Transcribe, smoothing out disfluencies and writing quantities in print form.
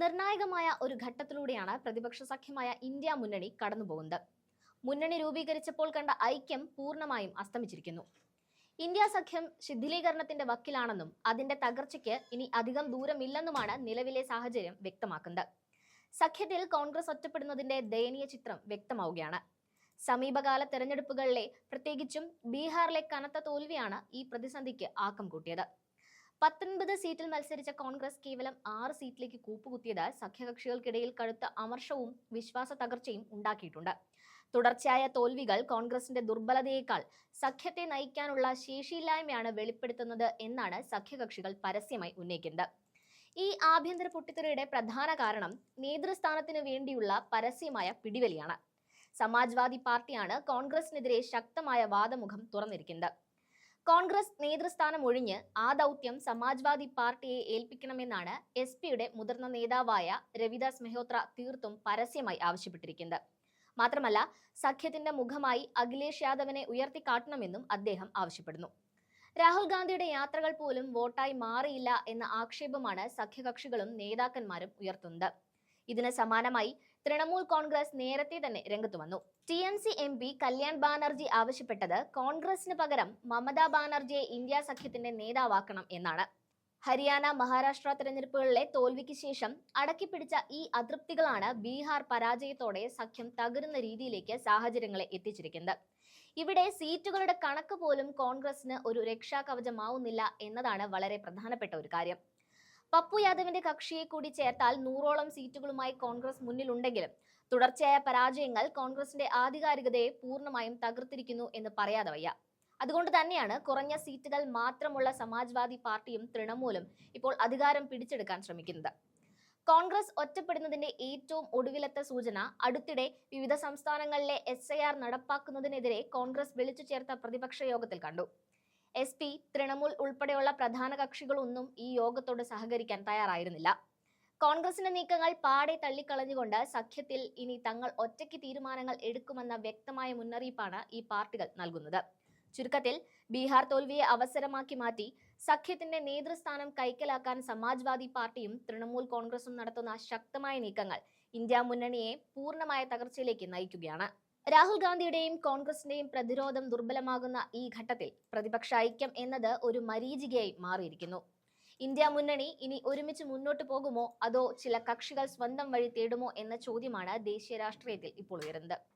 നിർണായകമായ ഒരു ഘട്ടത്തിലൂടെയാണ് പ്രതിപക്ഷ സഖ്യമായ ഇന്ത്യ മുന്നണി കടന്നുപോകുന്നത്. മുന്നണി രൂപീകരിച്ചപ്പോൾ കണ്ട ഐക്യം പൂർണ്ണമായും അസ്തമിച്ചിരിക്കുന്നു. ഇന്ത്യ സഖ്യം ശിഥിലീകരണത്തിന്റെ വക്കിലാണെന്നും അതിന്റെ തകർച്ചയ്ക്ക് ഇനി അധികം ദൂരമില്ലെന്നുമാണ് നിലവിലെ സാഹചര്യം വ്യക്തമാക്കുന്നത്. സഖ്യത്തിൽ കോൺഗ്രസ് ഒറ്റപ്പെടുന്നതിന്റെ ദയനീയ ചിത്രം വ്യക്തമാവുകയാണ്. സമീപകാല തെരഞ്ഞെടുപ്പുകളിലെ പ്രത്യേകിച്ചും ബീഹാറിലെ കനത്ത തോൽവിയാണ് ഈ പ്രതിസന്ധിക്ക് ആക്കം കൂട്ടിയത്. 19 സീറ്റിൽ മത്സരിച്ച കോൺഗ്രസ് കേവലം 6 സീറ്റിലേക്ക് കൂപ്പുകുത്തിയത് സഖ്യകക്ഷികൾക്കിടയിൽ കടുത്ത അമർഷവും വിശ്വാസ തകർച്ചയും ഉണ്ടാക്കിയിട്ടുണ്ട്. തുടർച്ചയായ തോൽവികൾ കോൺഗ്രസിന്റെ ദുർബലതയേക്കാൾ സഖ്യത്തെ നയിക്കാനുള്ള ശേഷിയില്ലായ്മയാണ് വെളിപ്പെടുത്തുന്നത് എന്നാണ് സഖ്യകക്ഷികൾ പരസ്യമായി ഉന്നയിക്കുന്നത്. ഈ ആഭ്യന്തര പൊട്ടിത്തെറിയുടെ പ്രധാന കാരണം നേതൃസ്ഥാനത്തിന് വേണ്ടിയുള്ള പരസ്യമായ പിടിവലിയാണ്. സമാജ്വാദി പാർട്ടിയാണ് കോൺഗ്രസിനെതിരെ ശക്തമായ വാദമുഖം തുറന്നിരിക്കുന്നത്. കോൺഗ്രസ് നേതൃസ്ഥാനം ഒഴിഞ്ഞ് ആ ദൗത്യം സമാജ്വാദി പാർട്ടിയെ ഏൽപ്പിക്കണമെന്നാണ് SP-യുടെ മുതിർന്ന നേതാവായ രവിദാസ് മെഹ്റോത്ര തീർത്തും പരസ്യമായി ആവശ്യപ്പെട്ടിരിക്കുന്നത്. മാത്രമല്ല, സഖ്യത്തിന്റെ മുഖമായി അഖിലേഷ് യാദവിനെ ഉയർത്തിക്കാട്ടണമെന്നും അദ്ദേഹം ആവശ്യപ്പെടുന്നു. രാഹുൽ ഗാന്ധിയുടെ യാത്രകൾ പോലും വോട്ടായി മാറിയില്ല എന്ന ആക്ഷേപമാണ് സഖ്യകക്ഷികളും നേതാക്കന്മാരും ഉയർത്തുന്നത്. ഇതിന് സമാനമായി തൃണമൂൽ കോൺഗ്രസ് നേരത്തെ തന്നെ രംഗത്തു വന്നു. TMC MP കല്യാൺ ബാനർജി ആവശ്യപ്പെട്ടത് കോൺഗ്രസിന് പകരം മമതാ ബാനർജിയെ ഇന്ത്യ സഖ്യത്തിന്റെ നേതാവാക്കണം എന്നാണ്. ഹരിയാന, മഹാരാഷ്ട്ര തെരഞ്ഞെടുപ്പുകളിലെ തോൽവിക്ക് ശേഷം അടക്കിപ്പിടിച്ച ഈ അതൃപ്തികളാണ് ബീഹാർ പരാജയത്തോടെ സഖ്യം തകരുന്ന രീതിയിലേക്ക് സാഹചര്യങ്ങളെ എത്തിച്ചിരിക്കുന്നത്. ഇവിടെ സീറ്റുകളുടെ കണക്ക് പോലും കോൺഗ്രസിന് ഒരു രക്ഷാകവചമാവുന്നില്ല എന്നതാണ് വളരെ പ്രധാനപ്പെട്ട ഒരു കാര്യം. പപ്പു യാദവിന്റെ കക്ഷിയെ കൂടി ചേർത്താൽ 100ഓളം സീറ്റുകളുമായി കോൺഗ്രസ് മുന്നിലുണ്ടെങ്കിലും തുടർച്ചയായ പരാജയങ്ങൾ കോൺഗ്രസിന്റെ ആധികാരികതയെ പൂർണ്ണമായും തകർത്തിരിക്കുന്നു എന്ന് പറയാതെ വയ്യ. അതുകൊണ്ട് തന്നെയാണ് കുറഞ്ഞ സീറ്റുകൾ മാത്രമുള്ള സമാജ്വാദി പാർട്ടിയും തൃണമൂലും ഇപ്പോൾ അധികാരം പിടിച്ചെടുക്കാൻ ശ്രമിക്കുന്നത്. കോൺഗ്രസ് ഒറ്റപ്പെടുന്നതിന്റെ ഏറ്റവും ഒടുവിലത്തെ സൂചന അടുത്തിടെ വിവിധ സംസ്ഥാനങ്ങളിലെ SIR നടപ്പാക്കുന്നതിനെതിരെ കോൺഗ്രസ് വിളിച്ചു ചേർത്ത പ്രതിപക്ഷ യോഗത്തിൽ കണ്ടു. SP, തൃണമൂൽ ഉൾപ്പെടെയുള്ള പ്രധാന കക്ഷികളൊന്നും ഈ യോഗത്തോട് സഹകരിക്കാൻ തയ്യാറായിരുന്നില്ല. കോൺഗ്രസിന്റെ നീക്കങ്ങൾ പാടെ തള്ളിക്കളഞ്ഞുകൊണ്ട് സഖ്യത്തിൽ ഇനി തങ്ങൾ ഒറ്റയ്ക്ക് തീരുമാനങ്ങൾ എടുക്കുമെന്ന വ്യക്തമായ മുന്നറിയിപ്പാണ് ഈ പാർട്ടികൾ നൽകുന്നത്. ചുരുക്കത്തിൽ, ബീഹാർ തോൽവിയെ അവസരമാക്കി മാറ്റി സഖ്യത്തിന്റെ നേതൃസ്ഥാനം കൈക്കലാക്കാൻ സമാജ്വാദി പാർട്ടിയും തൃണമൂൽ കോൺഗ്രസും നടത്തുന്ന ശക്തമായ നീക്കങ്ങൾ ഇന്ത്യ മുന്നണിയെ പൂർണ്ണമായ തകർച്ചയിലേക്ക് നയിക്കുകയാണ്. രാഹുൽ ഗാന്ധിയുടെയും കോൺഗ്രസിന്റെയും പ്രതിരോധം ദുർബലമാകുന്ന ഈ ഘട്ടത്തിൽ പ്രതിപക്ഷ ഐക്യം എന്നത് ഒരു മരീചികയായി മാറിയിരിക്കുന്നു. ഇന്ത്യ മുന്നണി ഇനി ഒരുമിച്ച് മുന്നോട്ട് പോകുമോ അതോ ചില കക്ഷികൾ സ്വന്തം വഴി തേടുമോ എന്ന ചോദ്യമാണ് ദേശീയ രാഷ്ട്രീയത്തിൽ ഇപ്പോൾ ഉയരുന്നത്.